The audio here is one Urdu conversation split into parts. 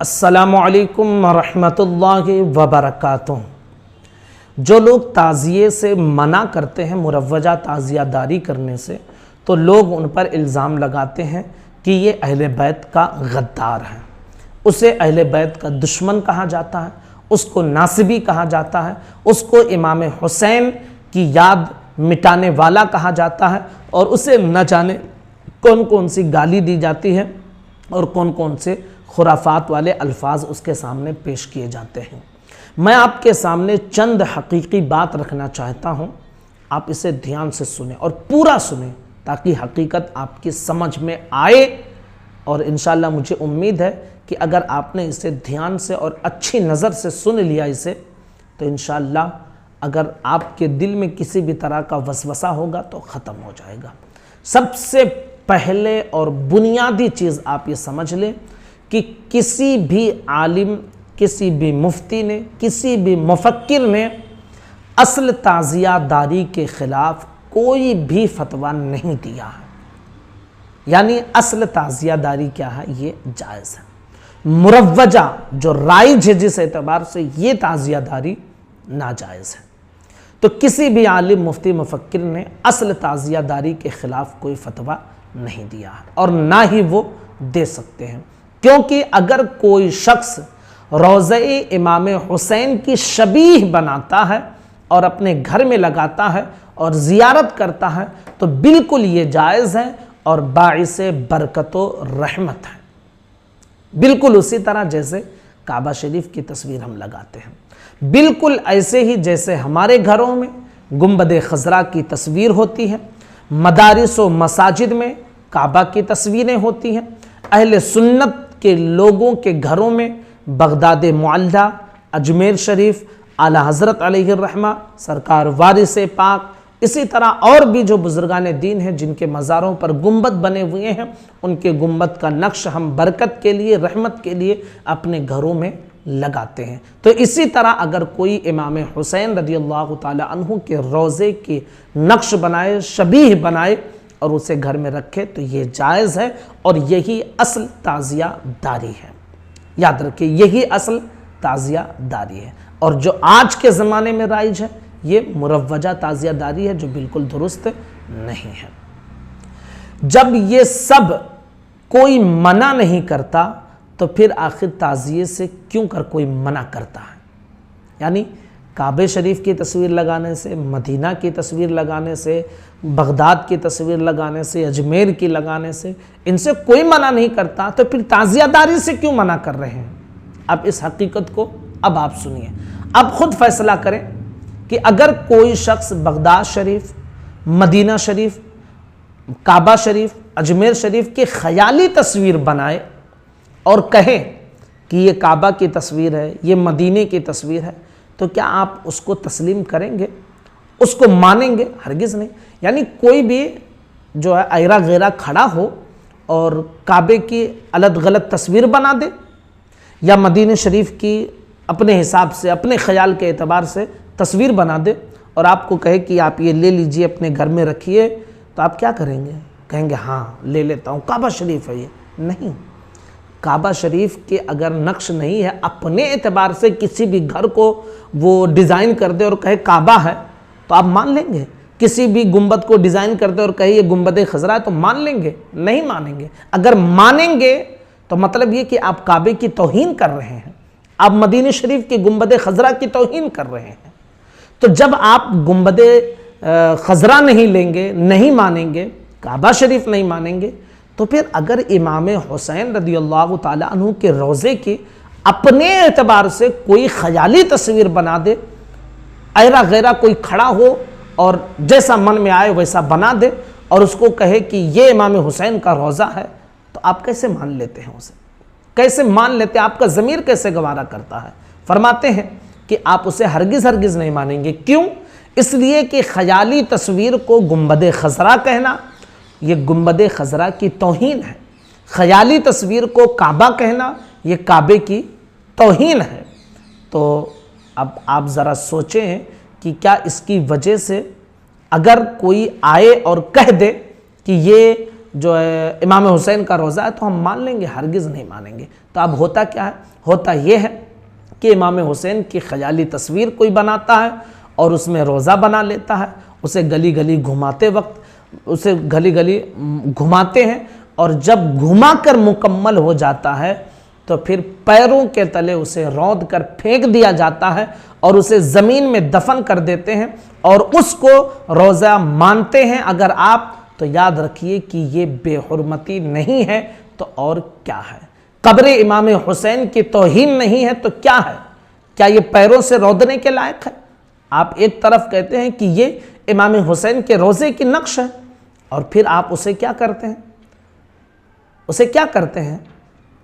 السلام علیکم ورحمۃ اللہ وبرکاتہ۔ جو لوگ تعزیے سے منع کرتے ہیں، مروجہ تعزیہ داری کرنے سے، تو لوگ ان پر الزام لگاتے ہیں کہ یہ اہل بیت کا غدار ہے، اسے اہل بیت کا دشمن کہا جاتا ہے، اس کو ناصبی کہا جاتا ہے، اس کو امام حسین کی یاد مٹانے والا کہا جاتا ہے، اور اسے نہ جانے کون کون سی گالی دی جاتی ہے اور کون کون سے خرافات والے الفاظ اس کے سامنے پیش کیے جاتے ہیں۔ میں آپ کے سامنے چند حقیقی بات رکھنا چاہتا ہوں، آپ اسے دھیان سے سنیں اور پورا سنیں تاکہ حقیقت آپ کی سمجھ میں آئے، اور انشاءاللہ مجھے امید ہے کہ اگر آپ نے اسے دھیان سے اور اچھی نظر سے سن لیا اسے، تو انشاءاللہ اگر آپ کے دل میں کسی بھی طرح کا وسوسہ ہوگا تو ختم ہو جائے گا۔ سب سے پہلے اور بنیادی چیز آپ یہ سمجھ لیں کہ کسی بھی عالم، کسی بھی مفتی نے، کسی بھی مفکر نے اصل تعزیہ داری کے خلاف کوئی بھی فتویٰ نہیں دیا ہے۔ یعنی اصل تعزیہ داری کیا ہے؟ یہ جائز ہے۔ مروجہ جو رائج ہے جس اعتبار سے یہ تعزیہ داری ناجائز ہے۔ تو کسی بھی عالم، مفتی، مفکر نے اصل تعزیہ داری کے خلاف کوئی فتویٰ نہیں دیا ہے، اور نہ ہی وہ دے سکتے ہیں، کیونکہ اگر کوئی شخص روضہ امام حسین کی شبیہ بناتا ہے اور اپنے گھر میں لگاتا ہے اور زیارت کرتا ہے تو بالکل یہ جائز ہے اور باعث برکت و رحمت ہے، بالکل اسی طرح جیسے کعبہ شریف کی تصویر ہم لگاتے ہیں، بالکل ایسے ہی جیسے ہمارے گھروں میں گنبد خضرا کی تصویر ہوتی ہے، مدارس و مساجد میں کعبہ کی تصویریں ہوتی ہیں، اہل سنت کے لوگوں کے گھروں میں بغداد معلیٰ، اجمیر شریف، اعلیٰ حضرت علیہ الرحمہ، سرکار وارث پاک، اسی طرح اور بھی جو بزرگان دین ہیں جن کے مزاروں پر گنبد بنے ہوئے ہیں، ان کے گنبد کا نقش ہم برکت کے لیے، رحمت کے لیے اپنے گھروں میں لگاتے ہیں۔ تو اسی طرح اگر کوئی امام حسین رضی اللہ تعالی عنہ کے روضے کے نقش بنائے، شبیہ بنائے اور اسے گھر میں رکھے تو یہ جائز ہے، اور یہی اصل تعزیہ داری ہے۔ یاد رکھیں، یہی اصل تعزیہ داری ہے، اور جو آج کے زمانے میں رائج ہے یہ مروجہ تعزیہ داری ہے، جو بالکل درست نہیں ہے۔ جب یہ سب کوئی منع نہیں کرتا تو پھر آخر تعزیے سے کیوں کر کوئی منع کرتا ہے؟ یعنی کعبہ شریف کی تصویر لگانے سے، مدینہ کی تصویر لگانے سے، بغداد کی تصویر لگانے سے، اجمیر کی لگانے سے، ان سے کوئی منع نہیں کرتا تو پھر تعزیہ داری سے کیوں منع کر رہے ہیں؟ اب اس حقیقت کو اب آپ سنیے، اب خود فیصلہ کریں کہ اگر کوئی شخص بغداد شریف، مدینہ شریف، کعبہ شریف، اجمیر شریف کی خیالی تصویر بنائے اور کہے کہ یہ کعبہ کی تصویر ہے، یہ مدینے کی تصویر ہے، تو کیا آپ اس کو تسلیم کریں گے؟ اس کو مانیں گے؟ ہرگز نہیں۔ یعنی کوئی بھی جو ہے ایرا غیرہ کھڑا ہو اور کعبے کی الگ غلط تصویر بنا دے، یا مدینہ شریف کی اپنے حساب سے، اپنے خیال کے اعتبار سے تصویر بنا دے اور آپ کو کہے کہ آپ یہ لے لیجئے اپنے گھر میں رکھیے، تو آپ کیا کریں گے؟ کہیں گے ہاں لے لیتا ہوں، کعبہ شریف ہے یہ؟ نہیں، کعبہ شریف کے اگر نقش نہیں ہے، اپنے اعتبار سے کسی بھی گھر کو وہ ڈیزائن کر دے اور کہے کعبہ ہے تو آپ مان لیں گے؟ کسی بھی گنبد کو ڈیزائن کر دے اور کہے یہ گنبد خضرا ہے تو مان لیں گے؟ نہیں مانیں گے۔ اگر مانیں گے تو مطلب یہ کہ آپ کعبے کی توہین کر رہے ہیں، آپ مدینہ شریف کی گنبد خضرا کی توہین کر رہے ہیں۔ تو جب آپ گنبد خضرا نہیں لیں گے، نہیں مانیں گے، کعبہ شریف نہیں مانیں گے، تو پھر اگر امام حسین رضی اللہ تعالی عنہ کے روضے کی اپنے اعتبار سے کوئی خیالی تصویر بنا دے، ایرا غیرہ کوئی کھڑا ہو اور جیسا من میں آئے ویسا بنا دے اور اس کو کہے کہ یہ امام حسین کا روضہ ہے، تو آپ کیسے مان لیتے ہیں اسے؟ کیسے مان لیتے ہیں؟ آپ کا ضمیر کیسے گوارا کرتا ہے؟ فرماتے ہیں کہ آپ اسے ہرگز ہرگز نہیں مانیں گے۔ کیوں؟ اس لیے کہ خیالی تصویر کو گنبد خضرا کہنا یہ گنبد خضرا کی توہین ہے، خیالی تصویر کو کعبہ کہنا یہ کعبے کی توہین ہے۔ تو اب آپ ذرا سوچیں کہ کیا اس کی وجہ سے اگر کوئی آئے اور کہہ دے کہ یہ جو ہے امام حسین کا روزہ ہے تو ہم مان لیں گے؟ ہرگز نہیں مانیں گے۔ تو اب ہوتا کیا ہے؟ ہوتا یہ ہے کہ امام حسین کی خیالی تصویر کوئی بناتا ہے اور اس میں روزہ بنا لیتا ہے، اسے گلی گلی گھماتے وقت اسے گلی گلی گھماتے ہیں، اور جب گھما کر مکمل ہو جاتا ہے تو پھر پیروں کے تلے اسے رود کر پھینک دیا جاتا ہے اور اسے زمین میں دفن کر دیتے ہیں، اور اس کو روزہ مانتے ہیں اگر آپ، تو یاد رکھیے کہ یہ بے حرمتی نہیں ہے تو اور کیا ہے؟ قبر امام حسین کی توہین نہیں ہے تو کیا ہے؟ کیا یہ پیروں سے رودنے کے لائق ہے؟ آپ ایک طرف کہتے ہیں کہ یہ امام حسین کے روزے کی نقش ہے، اور پھر آپ اسے کیا کرتے ہیں؟ اسے کیا کرتے ہیں؟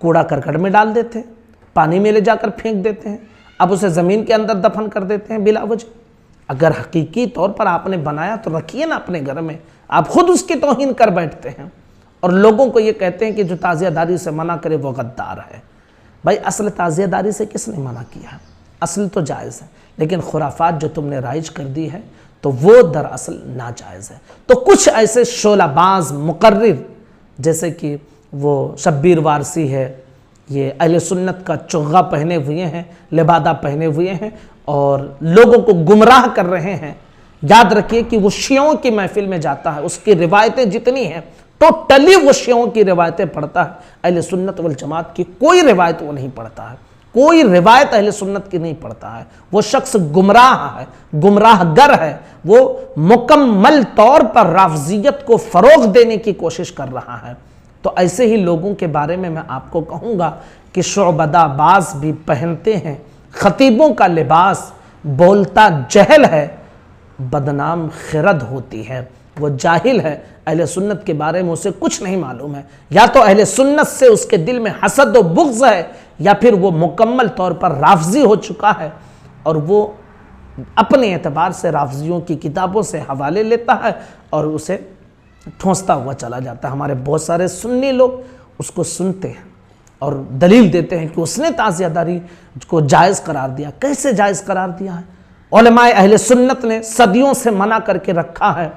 کوڑا کرکٹ میں ڈال دیتے ہیں، پانی میں لے جا کر پھینک دیتے ہیں، اب اسے زمین کے اندر دفن کر دیتے ہیں بلا وجہ۔ اگر حقیقی طور پر آپ نے بنایا تو رکھیے نا اپنے گھر میں، آپ خود اس کی توہین کر بیٹھتے ہیں اور لوگوں کو یہ کہتے ہیں کہ جو تعزیہ داری سے منع کرے وہ غدار ہے۔ بھائی اصل تعزیہ داری سے کس نے منع کیا ہے؟ اصل تو جائز ہے، لیکن خرافات جو تم نے رائج کر دی ہے تو وہ دراصل ناجائز ہے۔ تو کچھ ایسے شعلہ باز مقرر جیسے کہ وہ شبیر وارسی ہے، یہ اہل سنت کا چغہ پہنے ہوئے ہیں، لبادہ پہنے ہوئے ہیں اور لوگوں کو گمراہ کر رہے ہیں۔ یاد رکھیے کہ وہ شیعوں کی محفل میں جاتا ہے، اس کی روایتیں جتنی ہیں ٹوٹلی وہ شیعوں کی روایتیں پڑھتا ہے، اہل سنت والجماعت کی کوئی روایت وہ نہیں پڑھتا ہے، کوئی روایت اہل سنت کی نہیں پڑھتا ہے۔ وہ شخص گمراہ ہے، گمراہ گر ہے، وہ مکمل طور پر رافضیت کو فروغ دینے کی کوشش کر رہا ہے۔ تو ایسے ہی لوگوں کے بارے میں آپ کو کہوں گا کہ شعبدہ باز بھی پہنتے ہیں خطیبوں کا لباس، بولتا جہل ہے، بدنام خرد ہوتی ہے، وہ جاہل ہے، اہل سنت کے بارے میں اسے کچھ نہیں معلوم ہے، یا تو اہل سنت سے اس کے دل میں حسد و بغض ہے یا پھر وہ مکمل طور پر رافضی ہو چکا ہے اور وہ اپنے اعتبار سے رافضیوں کی کتابوں سے حوالے لیتا ہے اور اسے ٹھونستا ہوا چلا جاتا ہے۔ ہمارے بہت سارے سنی لوگ اس کو سنتے ہیں اور دلیل دیتے ہیں کہ اس نے تعزیہ داری کو جائز قرار دیا۔ کیسے جائز قرار دیا ہے؟ علماء اہل سنت نے صدیوں سے منع کر کے رکھا ہے،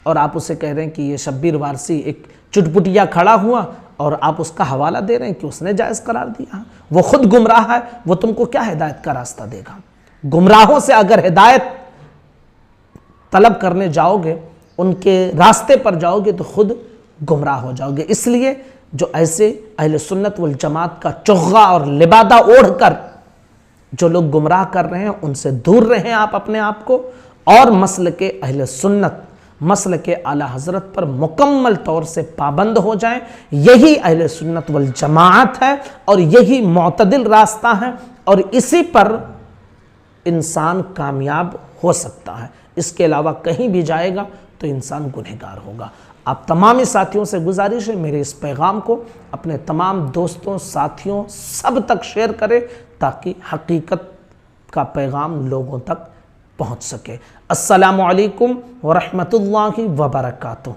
اور آپ اسے کہہ رہے ہیں کہ یہ شبیر وارسی ایک چٹپٹیا کھڑا ہوا اور آپ اس کا حوالہ دے رہے ہیں کہ اس نے جائز قرار دیا ہے۔ وہ خود گمراہ ہے، وہ تم کو کیا ہدایت کا راستہ دے گا؟ گمراہوں سے اگر ہدایت طلب کرنے جاؤ گے، ان کے راستے پر جاؤ گے تو خود گمراہ ہو جاؤ گے۔ اس لیے جو ایسے اہل سنت والجماعت کا چغہ اور لبادہ اوڑھ کر جو لوگ گمراہ کر رہے ہیں ان سے دور رہیں آپ اپنے آپ کو، اور مسلک اہل سنت، مسلک اعلی حضرت پر مکمل طور سے پابند ہو جائیں۔ یہی اہل سنت والجماعت ہے اور یہی معتدل راستہ ہے، اور اسی پر انسان کامیاب ہو سکتا ہے۔ اس کے علاوہ کہیں بھی جائے گا تو انسان گنہگار ہوگا۔ آپ تمامی ساتھیوں سے گزارش ہے میرے اس پیغام کو اپنے تمام دوستوں، ساتھیوں سب تک شیئر کریں تاکہ حقیقت کا پیغام لوگوں تک پہنچ سکے۔ السلام علیکم ورحمۃ اللہ وبرکاتہ۔